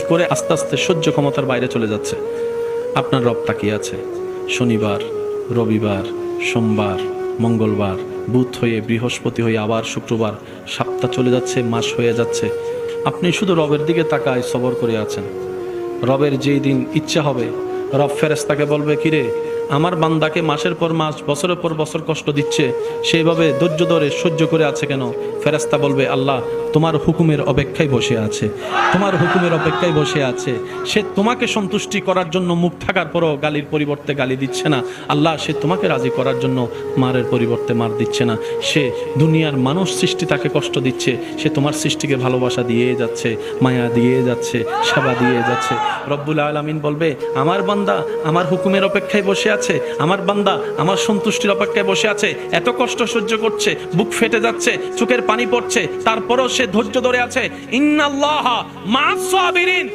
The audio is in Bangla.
করে আস্তে আস্তে সহ্য ক্ষমতার বাইরে চলে যাচ্ছে। আপনার রব তাকিয়ে আছে। শনিবার, রবিবার, সোমবার, মঙ্গলবার, বুধ হয়ে বৃহস্পতি হয়ে আবার শুক্রবার, সপ্তাহ চলে যাচ্ছে, মাস হয়ে যাচ্ছে। আপনি শুধু রবের দিকে তাকায় সবর করে আছেন। রবের যেই দিন ইচ্ছা হবে, রব ফেরেশতাকে বলবে, কিরে আমার বান্দাকে মাসের পর মাস, বছরের পর বছর কষ্ট দিচ্ছে, সেইভাবে ধৈর্য ধরে সহ্য করে আছে কেন? ফেরেশতা বলবে, আল্লাহ তোমার হুকুমের অপেক্ষায় বসে আছে, তোমার হুকুমের অপেক্ষায় বসে আছে। সে তোমাকে সন্তুষ্টি করার জন্য মুখ থাকার পরও গালির পরিবর্তে গালি দিচ্ছে না। আল্লাহ সে তোমাকে রাজি করার জন্য মারের পরিবর্তে মার দিচ্ছে না। সে দুনিয়ার মানুষ সৃষ্টি তাকে কষ্ট দিচ্ছে, সে তোমার সৃষ্টিকে ভালোবাসা দিয়ে যাচ্ছে, মায়া দিয়ে যাচ্ছে, সেবা দিয়ে যাচ্ছে। রব্বুল আলামিন বলবে, আমার বান্দা আমার হুকুমের অপেক্ষায় বসে আছে, আমার বান্দা আমার সন্তুষ্টির অপেক্ষায় বসে আছে। এত কষ্ট সহ্য করছে, বুক ফেটে যাচ্ছে, চোখের পানি পড়ছে, তারপরও সে ধৈর্য ধরে আছে। ইন্নাল্লাহা মা'আস সাবিরিন।